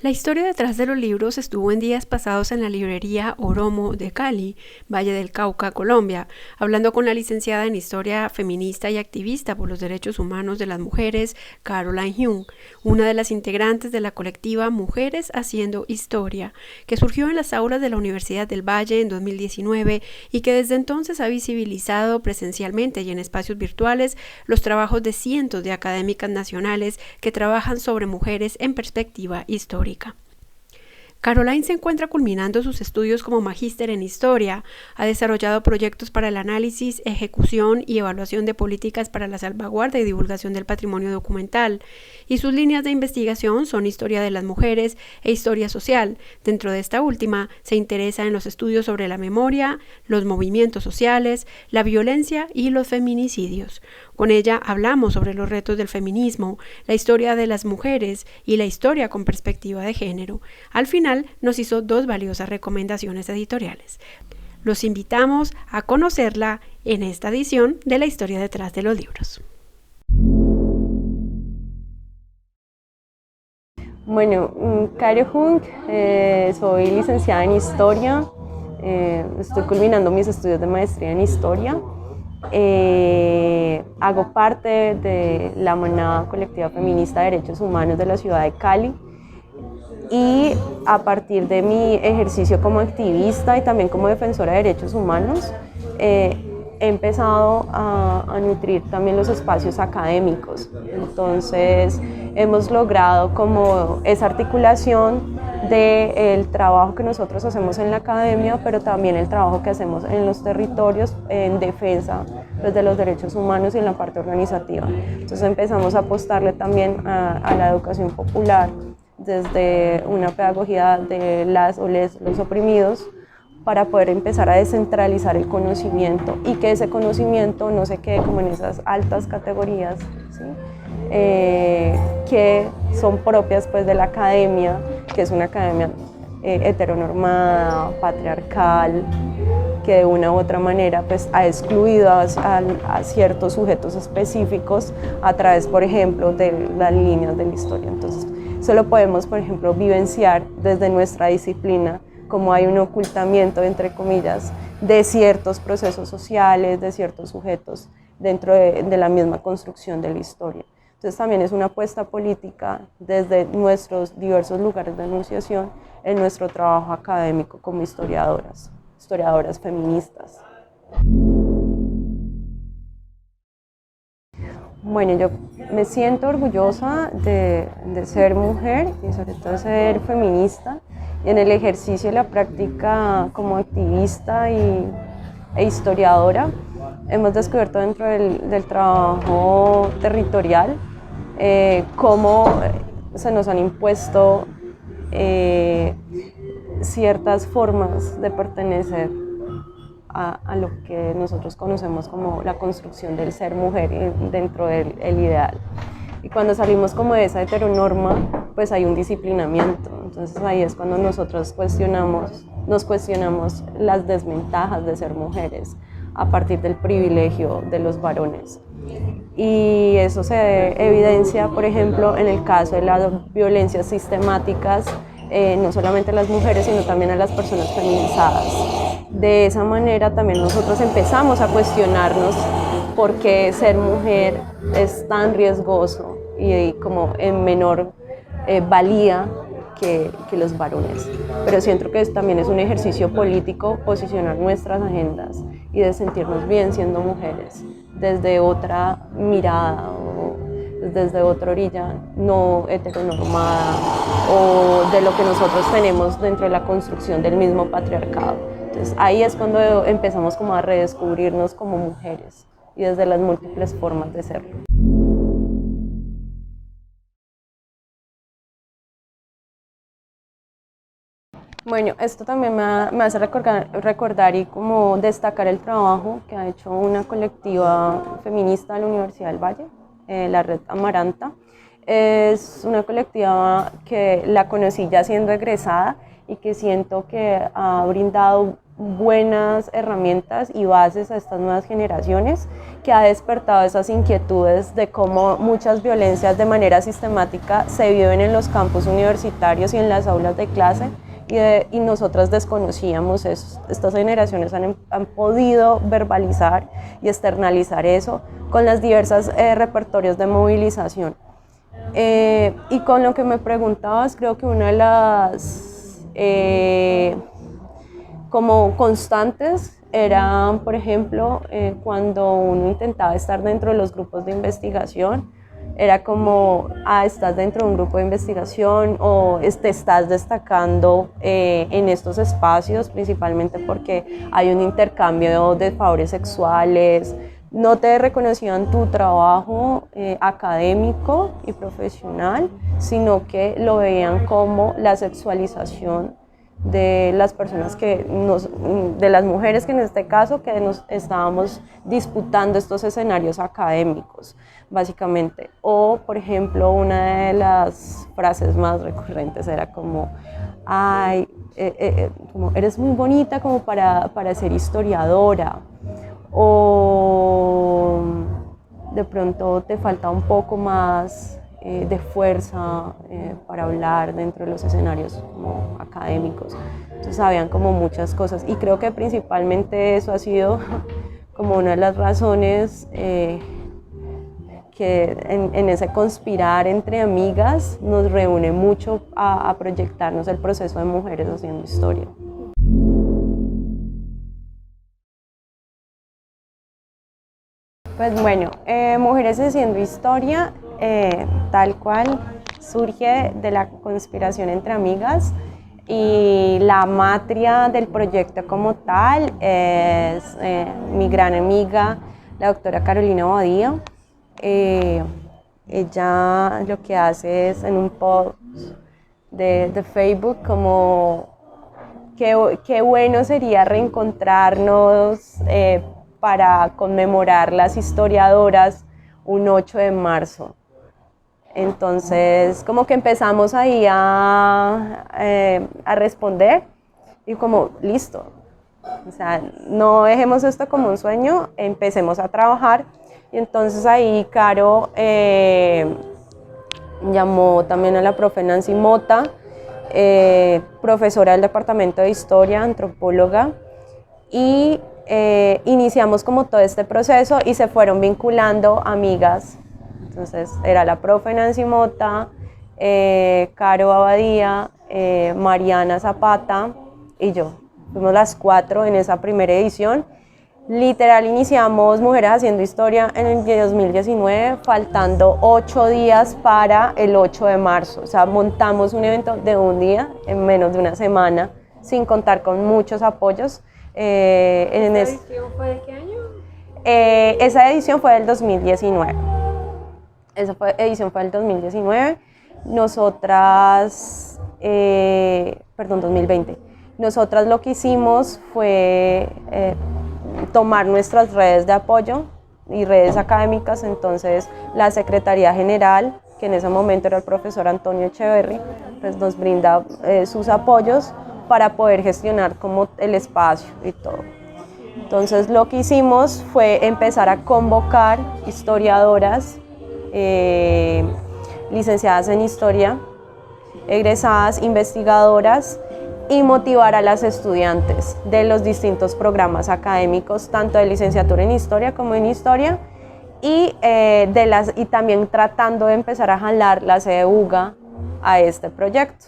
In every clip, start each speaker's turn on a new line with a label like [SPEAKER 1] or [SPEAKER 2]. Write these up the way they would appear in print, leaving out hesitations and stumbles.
[SPEAKER 1] La historia detrás de los libros estuvo en días pasados en la librería Oromo de Cali, Valle del Cauca, Colombia, hablando con la licenciada en Historia feminista y activista por los derechos humanos de las mujeres, Caroline Jung, una de las integrantes de la colectiva Mujeres Haciendo Historia, que surgió en las aulas de la Universidad del Valle en 2019 y que desde entonces ha visibilizado presencialmente y en espacios virtuales los trabajos de cientos de académicas nacionales que trabajan sobre mujeres en perspectiva histórica. Caroline se encuentra culminando sus estudios como magíster en Historia, ha desarrollado proyectos para el análisis, ejecución y evaluación de políticas para la salvaguarda y divulgación del patrimonio documental, y sus líneas de investigación son Historia de las mujeres e Historia social. Dentro de esta última, se interesa en los estudios sobre la memoria, los movimientos sociales, la violencia y los feminicidios. Con ella hablamos sobre los retos del feminismo, la historia de las mujeres y la historia con perspectiva de género. Al final nos hizo dos valiosas recomendaciones editoriales. Los invitamos a conocerla en esta edición de La historia detrás de los libros.
[SPEAKER 2] Bueno, Caro Jung, soy licenciada en Historia, estoy culminando mis estudios de maestría en Historia. Hago parte de la manada colectiva feminista de derechos humanos de la ciudad de Cali y a partir de mi ejercicio como activista y también como defensora de derechos humanos he empezado a nutrir también los espacios académicos. Entonces hemos logrado como esa articulación del trabajo que nosotros hacemos en la academia, pero también el trabajo que hacemos en los territorios en defensa de los derechos humanos y en la parte organizativa. Entonces empezamos a apostarle también a la educación popular desde una pedagogía de las o los oprimidos para poder empezar a descentralizar el conocimiento y que ese conocimiento no se quede como en esas altas categorías, ¿sí? Que son propias pues, de la academia, que es una academia heteronormada, patriarcal, que de una u otra manera pues, ha excluido a ciertos sujetos específicos a través, por ejemplo, de las líneas de la historia. Entonces, eso lo podemos, por ejemplo, vivenciar desde nuestra disciplina, como hay un ocultamiento, entre comillas, de ciertos procesos sociales, de ciertos sujetos dentro de la misma construcción de la historia. Entonces también es una apuesta política desde nuestros diversos lugares de enunciación en nuestro trabajo académico como historiadoras feministas. Bueno, yo me siento orgullosa de ser mujer y sobre todo ser feminista. Y en el ejercicio y la práctica como activista e historiadora hemos descubierto dentro del trabajo territorial cómo se nos han impuesto ciertas formas de pertenecer a lo que nosotros conocemos como la construcción del ser mujer dentro del ideal. Y cuando salimos como de esa heteronorma, pues hay un disciplinamiento. Entonces ahí es cuando nosotros nos cuestionamos las desventajas de ser mujeres a partir del privilegio de los varones. Y eso se evidencia, por ejemplo, en el caso de las violencias sistemáticas, no solamente a las mujeres, sino también a las personas feminizadas. De esa manera también nosotros empezamos a cuestionarnos por qué ser mujer es tan riesgoso y como en menor valía que los varones. Pero siento que también es un ejercicio político posicionar nuestras agendas y de sentirnos bien siendo mujeres desde otra mirada o desde otra orilla no heteronormada o de lo que nosotros tenemos dentro de la construcción del mismo patriarcado. Entonces ahí es cuando empezamos como a redescubrirnos como mujeres y desde las múltiples formas de serlo. Bueno, esto también me hace recordar y como destacar el trabajo que ha hecho una colectiva feminista de la Universidad del Valle, la Red Amaranta. Es una colectiva que la conocí ya siendo egresada y que siento que ha brindado buenas herramientas y bases a estas nuevas generaciones, que ha despertado esas inquietudes de cómo muchas violencias de manera sistemática se viven en los campus universitarios y en las aulas de clase, y nosotras desconocíamos eso. Estas generaciones han podido verbalizar y externalizar eso con las diversas repertorios de movilización. Y con lo que me preguntabas, creo que una de las como constantes eran, por ejemplo, cuando uno intentaba estar dentro de los grupos de investigación, era como, estás dentro de un grupo de investigación o te estás destacando en estos espacios, principalmente porque hay un intercambio de favores sexuales. No te reconocían tu trabajo académico y profesional, sino que lo veían como la sexualización de las personas de las mujeres que en este caso que nos estábamos disputando estos escenarios académicos, básicamente. O, por ejemplo, una de las frases más recurrentes era como, como eres muy bonita como para ser historiadora, o de pronto te falta un poco más de fuerza para hablar dentro de los escenarios como académicos. Entonces habían como muchas cosas, y creo que principalmente eso ha sido como una de las razones que en ese conspirar entre amigas nos reúne mucho a proyectarnos el proceso de mujeres haciendo historia. Pues bueno, Mujeres Haciendo Historia, tal cual, surge de la conspiración entre amigas, y la matria del proyecto como tal es mi gran amiga, la doctora Carolina Badía. Ella lo que hace es en un post de Facebook como qué bueno sería reencontrarnos para conmemorar las historiadoras un 8 de marzo. Entonces, como que empezamos ahí a responder y como, listo. O sea, no dejemos esto como un sueño, empecemos a trabajar. Y entonces ahí Caro llamó también a la profe Nancy Mota, profesora del Departamento de Historia, antropóloga, y iniciamos como todo este proceso y se fueron vinculando amigas. Entonces era la profe Nancy Mota, Caro Abadía, Mariana Zapata y yo. Fuimos las 4 en esa primera edición. Literal iniciamos Mujeres Haciendo Historia en el 2019, faltando 8 días para el 8 de marzo. O sea, montamos un evento de un día en menos de una semana, sin contar con muchos apoyos.
[SPEAKER 1] ¿Esa edición fue de qué año?
[SPEAKER 2] Esa edición fue del 2019. Esa edición fue del 2019. Nosotras, 2020. Nosotras lo que hicimos fue tomar nuestras redes de apoyo y redes académicas. Entonces la Secretaría General, que en ese momento era el profesor Antonio Echeverry, pues nos brinda sus apoyos para poder gestionar como el espacio y todo. Entonces lo que hicimos fue empezar a convocar historiadoras, licenciadas en historia, egresadas, investigadoras, y motivar a las estudiantes de los distintos programas académicos, tanto de licenciatura en historia como en historia, y también tratando de empezar a jalar la CEUGA a este proyecto.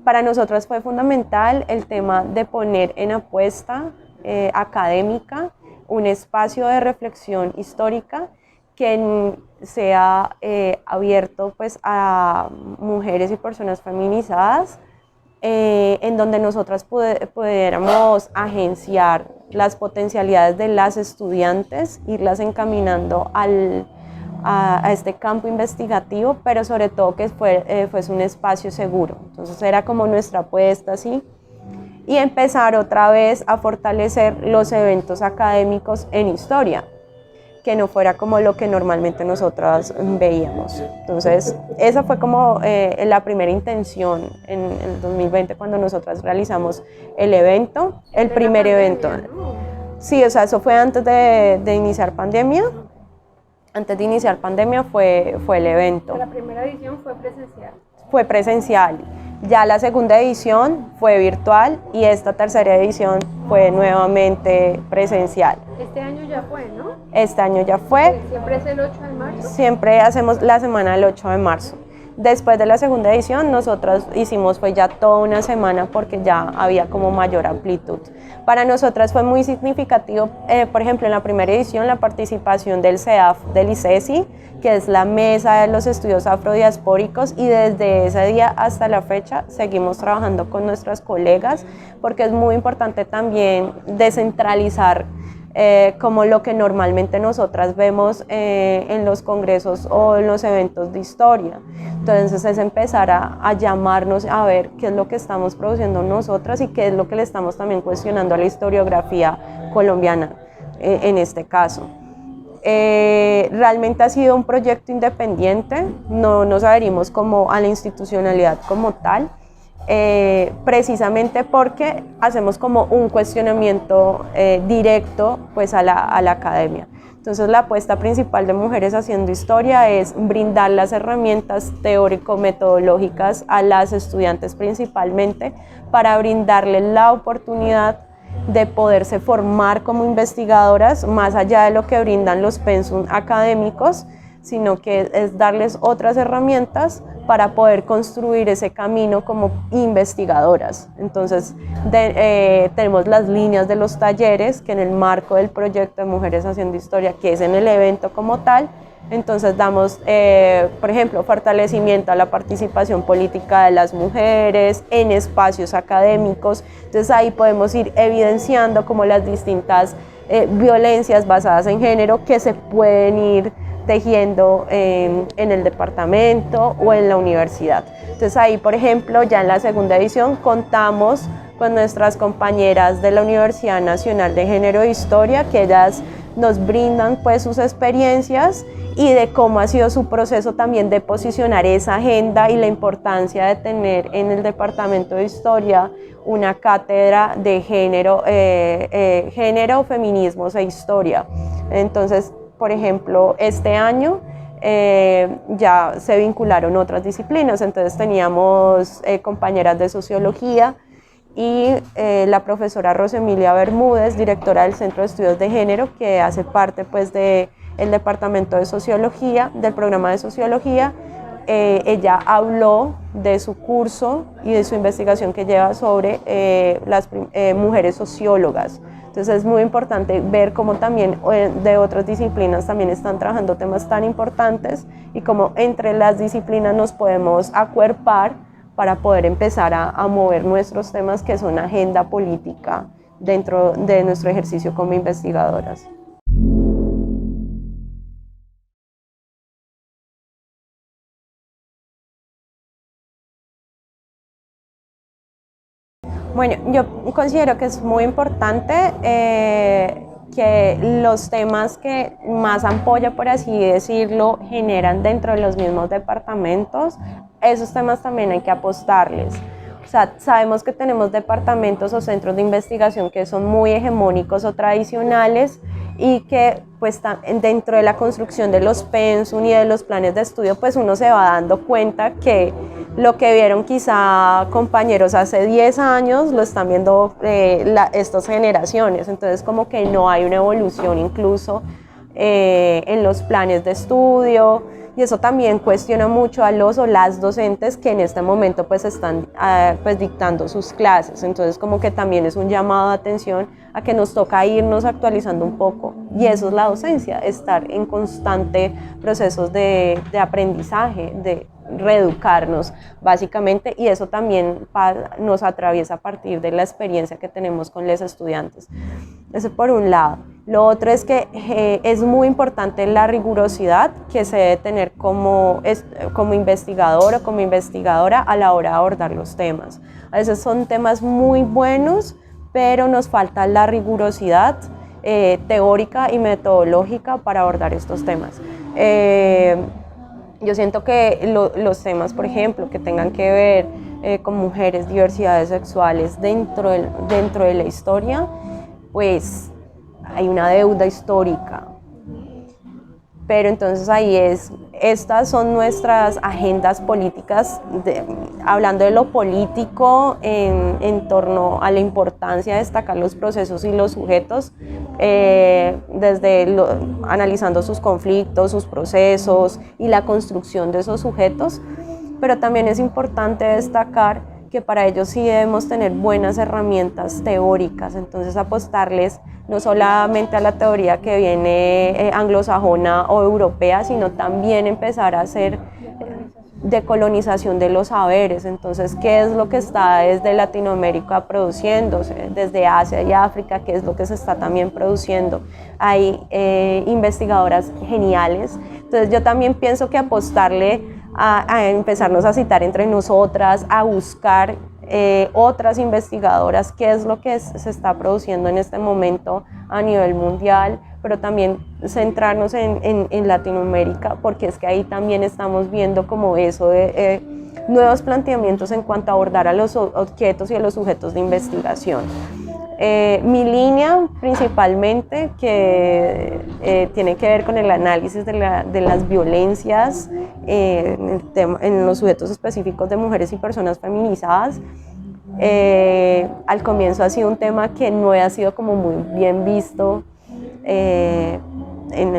[SPEAKER 2] Para nosotras fue fundamental el tema de poner en apuesta académica un espacio de reflexión histórica que sea abierto pues, a mujeres y personas feminizadas, en donde nosotras pudiéramos agenciar las potencialidades de las estudiantes, irlas encaminando a este campo investigativo, pero sobre todo que fuese un espacio seguro. Entonces era como nuestra apuesta, ¿sí? Y empezar otra vez a fortalecer los eventos académicos en historia. que no fuera como lo que normalmente nosotras veíamos. Entonces, esa fue como la primera intención en el 2020 cuando nosotras realizamos el evento, el primer evento. Sí, o sea, eso fue antes de iniciar pandemia. Antes de iniciar pandemia fue el evento.
[SPEAKER 1] La primera edición fue presencial.
[SPEAKER 2] Fue presencial. Ya la segunda edición fue virtual y esta tercera edición fue nuevamente presencial.
[SPEAKER 1] Este año ya fue, ¿no?
[SPEAKER 2] Este año ya fue.
[SPEAKER 1] ¿Siempre es el 8 de marzo?
[SPEAKER 2] Siempre hacemos la semana del 8 de marzo. Después de la segunda edición, nosotras hicimos fue ya toda una semana porque ya había como mayor amplitud. Para nosotras fue muy significativo, por ejemplo, en la primera edición, la participación del CEAF del ICESI, que es la Mesa de los Estudios Afrodiaspóricos, y desde ese día hasta la fecha seguimos trabajando con nuestras colegas porque es muy importante también descentralizar como lo que normalmente nosotras vemos en los congresos o en los eventos de historia. Entonces es empezar a llamarnos a ver qué es lo que estamos produciendo nosotras y qué es lo que le estamos también cuestionando a la historiografía colombiana en este caso. Realmente ha sido un proyecto independiente, no nos adherimos como a la institucionalidad como tal, precisamente porque hacemos como un cuestionamiento directo pues a la academia. Entonces la apuesta principal de Mujeres Haciendo Historia es brindar las herramientas teórico-metodológicas a las estudiantes principalmente para brindarles la oportunidad de poderse formar como investigadoras más allá de lo que brindan los pensum académicos, sino que es darles otras herramientas para poder construir ese camino como investigadoras. Entonces tenemos las líneas de los talleres que en el marco del proyecto de Mujeres Haciendo Historia, que es en el evento como tal, entonces damos, por ejemplo, fortalecimiento a la participación política de las mujeres en espacios académicos. Entonces ahí podemos ir evidenciando como las distintas violencias basadas en género que se pueden ir tejiendo en el departamento o en la universidad. Entonces ahí, por ejemplo, ya en la segunda edición contamos con nuestras compañeras de la Universidad Nacional de Género e Historia, que ellas nos brindan pues sus experiencias y de cómo ha sido su proceso también de posicionar esa agenda y la importancia de tener en el Departamento de Historia una cátedra de género, feminismos e historia. Entonces, por ejemplo, este año ya se vincularon otras disciplinas, entonces teníamos compañeras de sociología y la profesora Rosemilia Bermúdez, directora del Centro de Estudios de Género, que hace parte pues del Departamento de Sociología, del programa de Sociología. Ella habló de su curso y de su investigación que lleva sobre las mujeres sociólogas. Entonces es muy importante ver cómo también de otras disciplinas también están trabajando temas tan importantes y cómo entre las disciplinas nos podemos acuerpar para poder empezar a mover nuestros temas que son agenda política dentro de nuestro ejercicio como investigadoras. Bueno, yo considero que es muy importante que los temas que más ampolla, por así decirlo, generan dentro de los mismos departamentos, esos temas también hay que apostarles. O sea, sabemos que tenemos departamentos o centros de investigación que son muy hegemónicos o tradicionales y que pues dentro de la construcción de los pensum y de los planes de estudio pues uno se va dando cuenta que lo que vieron quizá compañeros hace 10 años lo están viendo estas generaciones, entonces como que no hay una evolución incluso en los planes de estudio, y eso también cuestiona mucho a los o las docentes que en este momento pues están pues dictando sus clases. Entonces como que también es un llamado de atención a que nos toca irnos actualizando un poco, y eso es la docencia, estar en constante procesos de aprendizaje, de reeducarnos básicamente, y eso también nos atraviesa a partir de la experiencia que tenemos con los estudiantes. Eso por un lado. Lo otro es que es muy importante la rigurosidad que se debe tener como investigador o como investigadora a la hora de abordar los temas. A veces son temas muy buenos, pero nos falta la rigurosidad teórica y metodológica para abordar estos temas. Yo siento que los temas, por ejemplo, que tengan que ver con mujeres, diversidades sexuales dentro de la historia, pues hay una deuda histórica. Pero entonces estas son nuestras agendas políticas, hablando de lo político en torno a la importancia de destacar los procesos y los sujetos, analizando sus conflictos, sus procesos y la construcción de esos sujetos, pero también es importante destacar que para ello sí debemos tener buenas herramientas teóricas, entonces apostarles no solamente a la teoría que viene anglosajona o europea, sino también empezar a hacer decolonización de los saberes. Entonces, ¿qué es lo que está desde Latinoamérica produciéndose? Desde Asia y África, ¿qué es lo que se está también produciendo? Hay investigadoras geniales. Entonces, yo también pienso que apostarle a empezarnos a citar entre nosotras, a buscar otras investigadoras, qué es lo que se está produciendo en este momento a nivel mundial, pero también centrarnos en Latinoamérica, porque es que ahí también estamos viendo como eso de nuevos planteamientos en cuanto a abordar a los objetos y a los sujetos de investigación. Mi línea principalmente que tiene que ver con el análisis de las violencias en los sujetos específicos de mujeres y personas feminizadas. Al comienzo ha sido un tema que no ha sido como muy bien visto en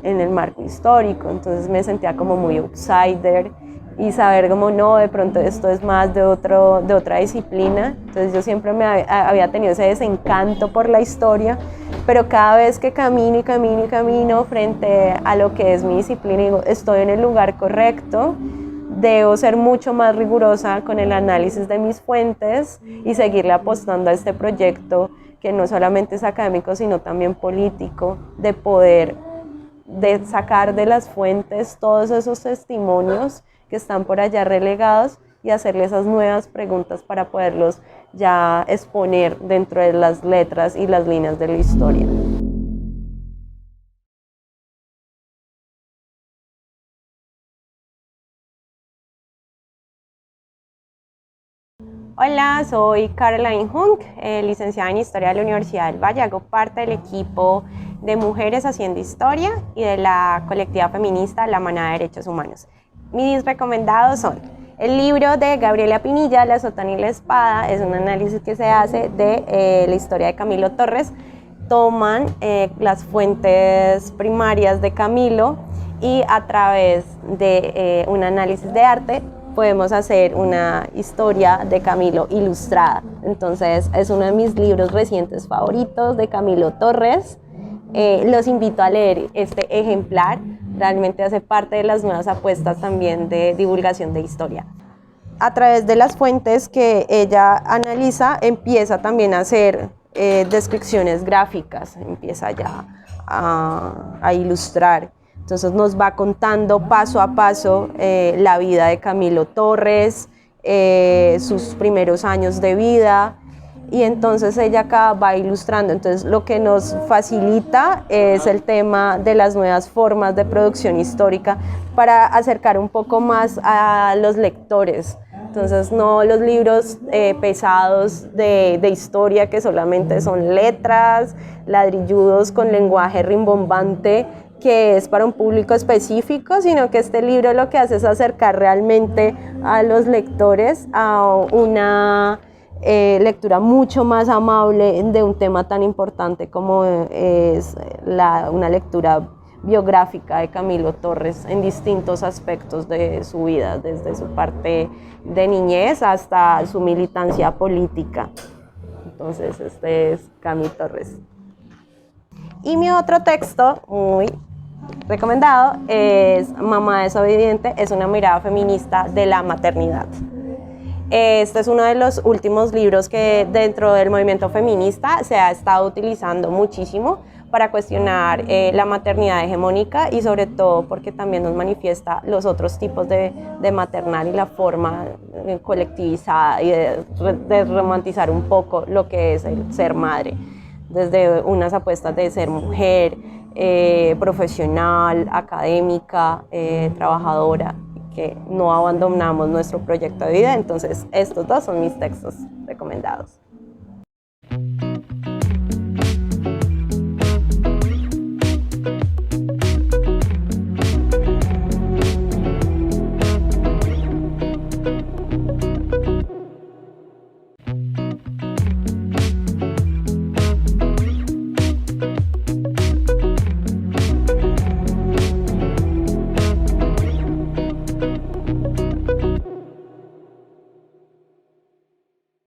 [SPEAKER 2] el marco histórico, entonces me sentía como muy outsider y saber como no, de pronto esto es más de otra disciplina. Entonces yo siempre había tenido ese desencanto por la historia, pero cada vez que camino y camino y camino frente a lo que es mi disciplina, digo, estoy en el lugar correcto, debo ser mucho más rigurosa con el análisis de mis fuentes y seguirle apostando a este proyecto que no solamente es académico, sino también político, de sacar de las fuentes todos esos testimonios que están por allá relegados y hacerle esas nuevas preguntas para poderlos ya exponer dentro de las letras y las líneas de la historia. Hola, soy Caroline Hunk, licenciada en Historia de la Universidad del Valle. Hago parte del equipo de Mujeres Haciendo Historia y de la colectiva feminista La Manada de Derechos Humanos. Mis recomendados son el libro de Gabriela Pinilla, La Sotana y la Espada. Es un análisis que se hace de la historia de Camilo Torres. Toman las fuentes primarias de Camilo y a través de un análisis de arte podemos hacer una historia de Camilo ilustrada. Entonces es uno de mis libros recientes favoritos de Camilo Torres. Los invito a leer este ejemplar, realmente hace parte de las nuevas apuestas también de divulgación de historia. A través de las fuentes que ella analiza, empieza también a hacer descripciones gráficas, empieza ya a ilustrar. Entonces nos va contando paso a paso la vida de Camilo Torres, sus primeros años de vida, y entonces ella acá va ilustrando. Entonces lo que nos facilita es el tema de las nuevas formas de producción histórica para acercar un poco más a los lectores. Entonces no los libros pesados de historia que solamente son letras, ladrilludos con lenguaje rimbombante, que es para un público específico, sino que este libro lo que hace es acercar realmente a los lectores a una lectura mucho más amable de un tema tan importante como es una lectura biográfica de Camilo Torres en distintos aspectos de su vida, desde su parte de niñez hasta su militancia política. Entonces este es Camilo Torres. Y mi otro texto muy recomendado es Mamá desobediente, es una mirada feminista de la maternidad. Este es uno de los últimos libros que dentro del movimiento feminista se ha estado utilizando muchísimo para cuestionar la maternidad hegemónica y sobre todo porque también nos manifiesta los otros tipos de maternar y la forma colectivizada y de romantizar un poco lo que es el ser madre. desde unas apuestas de ser mujer, profesional, académica, trabajadora, que no abandonamos nuestro proyecto de vida. Entonces estos dos son mis textos recomendados.